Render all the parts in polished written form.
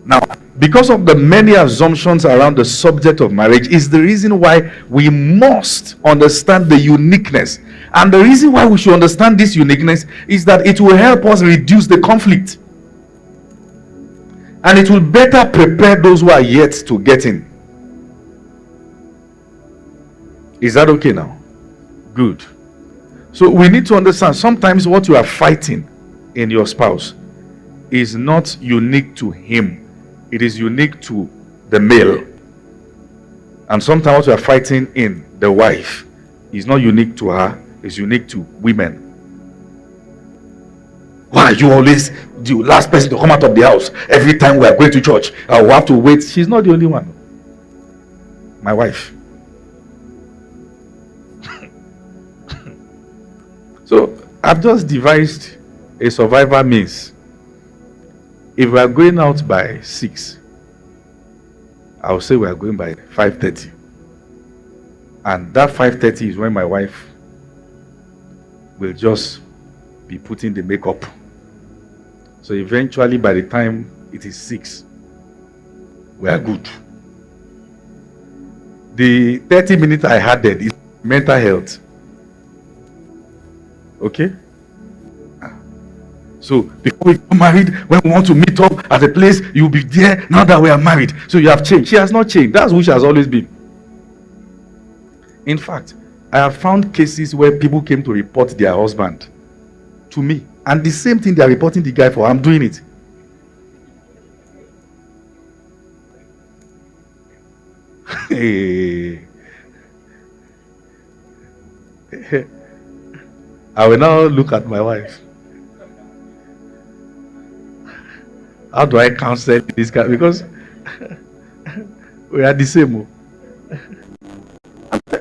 Now, because of the many assumptions around the subject of marriage is the reason why we must understand the uniqueness. And the reason why we should understand this uniqueness is that it will help us reduce the conflict. And it will better prepare those who are yet to get in. Is that okay now? Good. So we need to understand sometimes what you are fighting in your spouse is not unique to him. It is unique to the male. And sometimes what you are fighting in the wife is not unique to her, it's unique to women. Why are you always the last person to come out of the house every time we are going to church? I will have to wait. She's not the only one. My wife. So I've just devised a survival means. If we are going out by 6, I'll say we are going by 5:30. And that 5:30 is when my wife will just be putting the makeup. So eventually by the time it is 6, we are good. The 30 minutes I had there is mental health. Okay? So before we get married, when we want to meet up at a place, you'll be there now that we are married. So you have changed. She has not changed. That's who she has always been. In fact, I have found cases where people came to report their husband to me. And the same thing they are reporting the guy for. I'm doing it. I will now look at my wife. How do I counsel this guy? Because we are the same.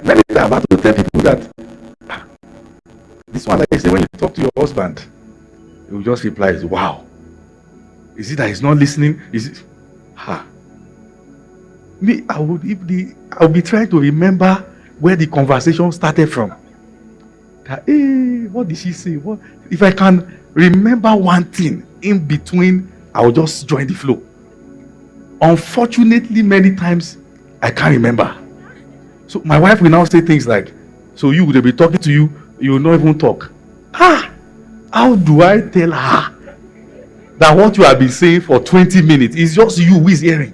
Many times I'm about to tell people that this one, like I say, when you talk to your husband, he will just reply, wow. Is it that he's not listening? Is it? Me, I will be trying to remember where the conversation started from. That, hey, what did she say? What? If I can remember one thing in between, I will just join the flow. Unfortunately, many times I can't remember. So my wife will now say things like, so you would be talking to you, you will not even talk. How do I tell her that what you have been saying for 20 minutes is just you who is hearing?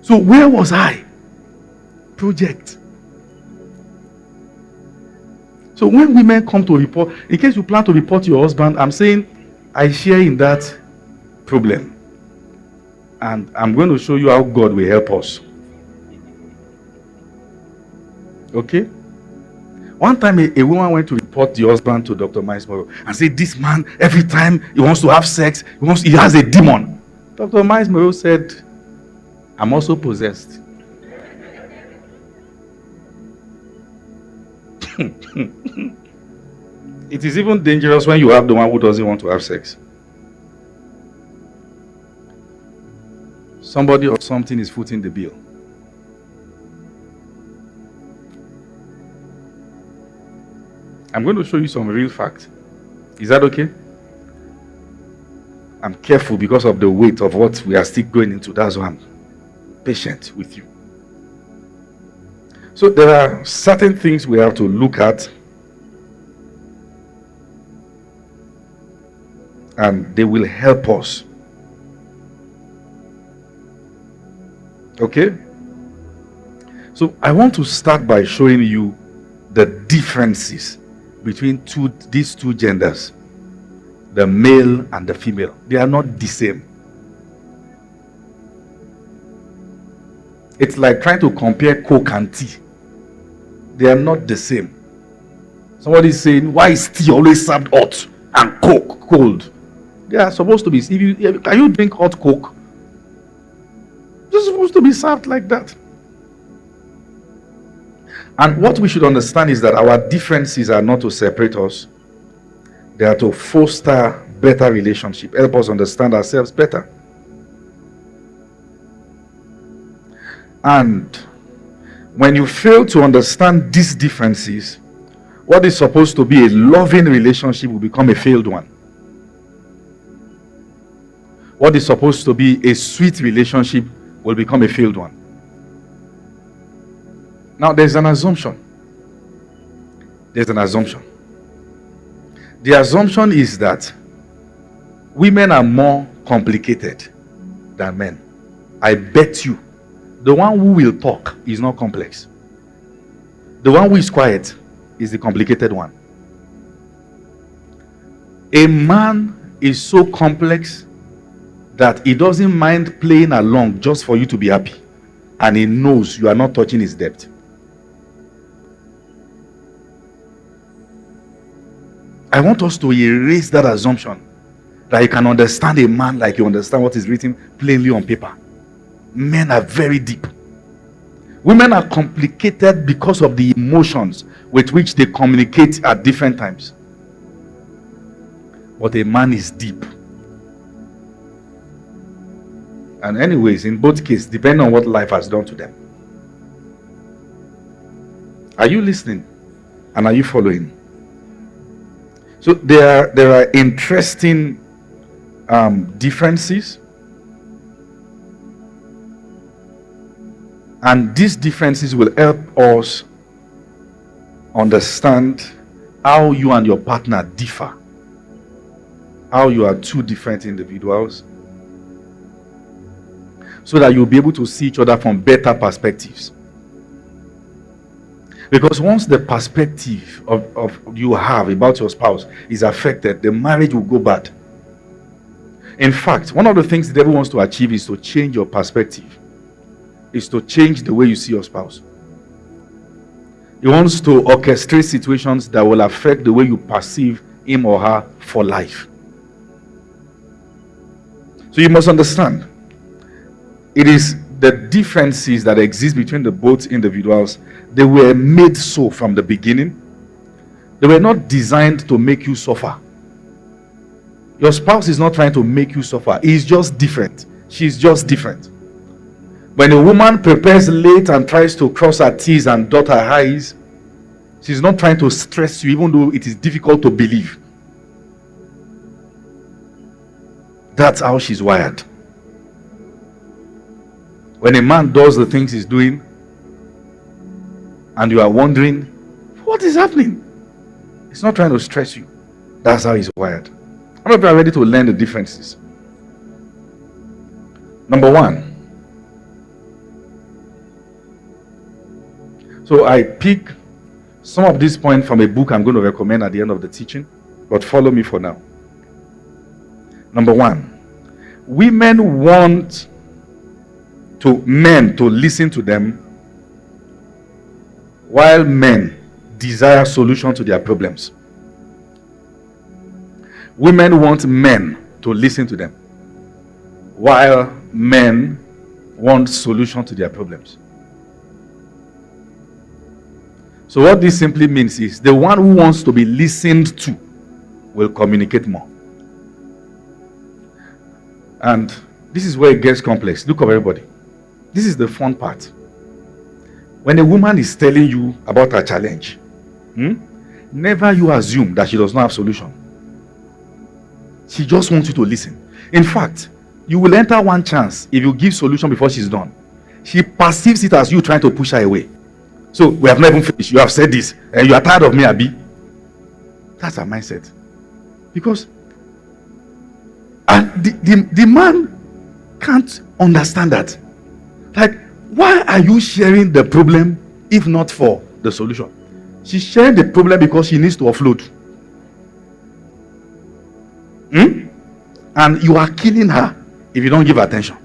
So where was I? Project. So when women come to report, in case you plan to report your husband, I'm saying I share in that problem. And I'm going to show you how God will help us. Okay? One time a woman went to report the husband to Dr. Miles Morrow and said, this man, every time he wants to have sex, he has a demon. Dr. Miles Morrow said, I'm also possessed. It is even dangerous when you have the one who doesn't want to have sex. Somebody or something is footing the bill. I'm going to show you some real facts. Is that okay? I'm careful because of the weight of what we are still going into. That's why I'm patient with you. So there are certain things we have to look at, and they will help us. Okay? So I want to start by showing you the differences between these two genders, the male and the female. They are not the same. It's like trying to compare Coke and tea. They are not the same. Somebody is saying, why is tea always served hot and Coke cold? They are supposed to be. Can you drink hot Coke? They're supposed to be served like that. And what we should understand is that our differences are not to separate us. They are to foster better relationship, help us understand ourselves better. And when you fail to understand these differences, what is supposed to be a loving relationship will become a failed one. what is supposed to be a sweet relationship will become a failed one. Now, there's an assumption. The assumption is that women are more complicated than men. I bet you, the one who will talk is not complex. The one who is quiet is the complicated one. A man is so complex that he doesn't mind playing along just for you to be happy. And he knows you are not touching his depth. I want us to erase that assumption that you can understand a man like you understand what is written plainly on paper. Men are very deep. Women are complicated because of the emotions with which they communicate at different times. But a man is deep. And anyways, in both cases, depending on what life has done to them. Are you listening? And are you following? So there are interesting differences. And these differences will help us understand how you and your partner differ. How you are two different individuals. So that you'll be able to see each other from better perspectives. Because once the perspective of you have about your spouse is affected, the marriage will go bad. In fact, one of the things the devil wants to achieve is to change your perspective. Is to change the way you see your spouse. He wants to orchestrate situations that will affect the way you perceive him or her for life. So you must understand, it is the differences that exist between the both individuals. They were made so from the beginning. They were not designed to make you suffer. Your spouse is not trying to make you suffer. He's just different. She's just different. When a woman prepares late and tries to cross her T's and dot her I's, she's not trying to stress you, even though it is difficult to believe. That's how she's wired. When a man does the things he's doing, and you are wondering, what is happening? He's not trying to stress you. That's how he's wired. How many of you are ready to learn the differences? Number one. So I pick some of these points from a book I'm going to recommend at the end of the teaching, but follow me for now. Number one, women want men to listen to them, while men desire solution to their problems. Women want men to listen to them, while men want solution to their problems. So what this simply means is the one who wants to be listened to will communicate more. And this is where it gets complex. Look up, everybody. This is the fun part. When a woman is telling you about her challenge, never you assume that she does not have solution. She just wants you to listen. In fact, you will enter one chance if you give solution before she's done. She perceives it as you trying to push her away. So we have not even finished. You have said this, and you are tired of me, Abi. That's her mindset. Because the man can't understand that. Like, why are you sharing the problem if not for the solution? She's sharing the problem because she needs to offload. And you are killing her if you don't give attention.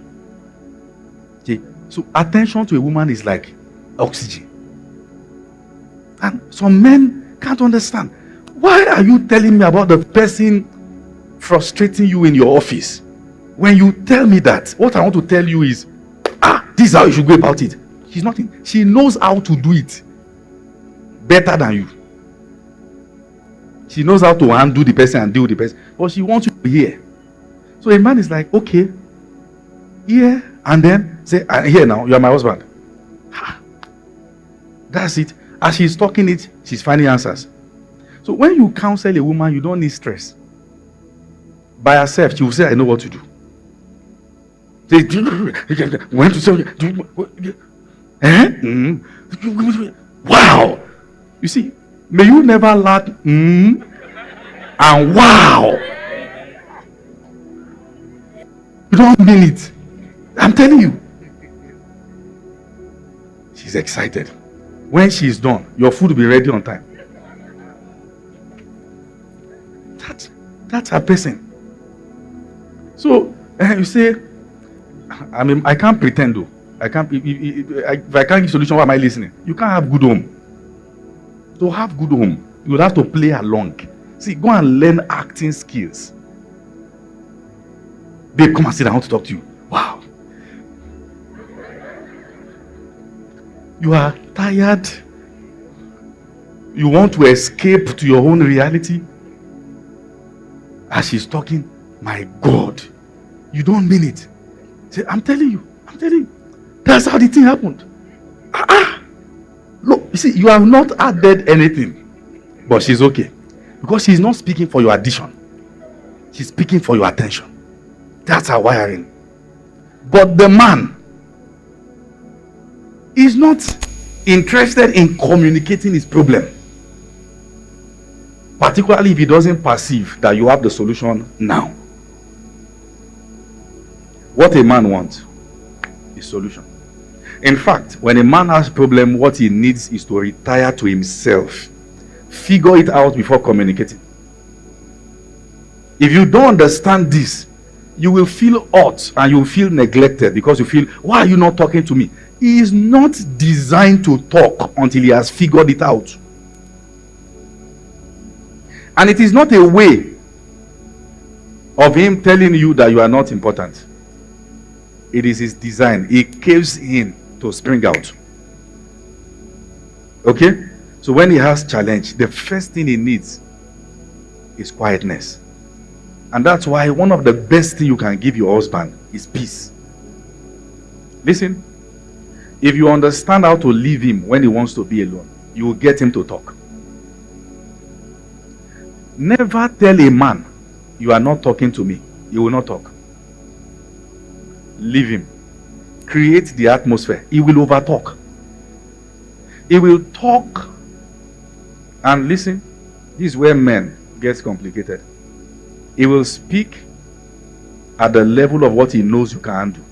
Okay. So attention to a woman is like oxygen. And some men can't understand. Why are you telling me about the person frustrating you in your office? When you tell me that, what I want to tell you is, this is how you should go about it. She's not in. She knows how to do it better than you. She knows how to undo the person and deal with the person. But she wants you to hear. So a man is like, okay, yeah, and then say, here now, you are my husband. That's it. As she's talking it, she's finding answers. So when you counsel a woman, you don't need stress. By herself, she will say, I know what to do. They went to say, wow. You see, may you never lack and wow. You don't mean it. I'm telling you. She's excited. When she's done, your food will be ready on time. That's her person. So you say, I mean, I can't pretend though. I can't. If I can't give solution, why am I listening? You can't have good home. To have good home, you will have to play along. See, go and learn acting skills. Babe, come and sit down. I want to talk to you. Wow. You are tired. You want to escape to your own reality. As she's talking, my God, you don't mean it. Say, I'm telling you. That's how the thing happened. Look, you see, you have not added anything, but she's okay. Because she's not speaking for your addition. She's speaking for your attention. That's her wiring. But the man is not interested in communicating his problem. Particularly if he doesn't perceive that you have the solution now. What a man wants is solution. In fact, when a man has a problem, what he needs is to retire to himself. Figure it out before communicating. If you don't understand this, you will feel hurt and you will feel neglected because you feel, why are you not talking to me? He is not designed to talk until he has figured it out. And it is not a way of him telling you that you are not important. It is his design. He caves in to spring out. Okay? So when he has challenge, the first thing he needs is quietness. And that's why one of the best things you can give your husband is peace. Listen, if you understand how to leave him when he wants to be alone, you will get him to talk. Never tell a man, you are not talking to me. He will not talk. Leave him. Create the atmosphere. He will overtalk. He will talk. And listen, this is where men gets complicated. He will speak at the level of what he knows you can do.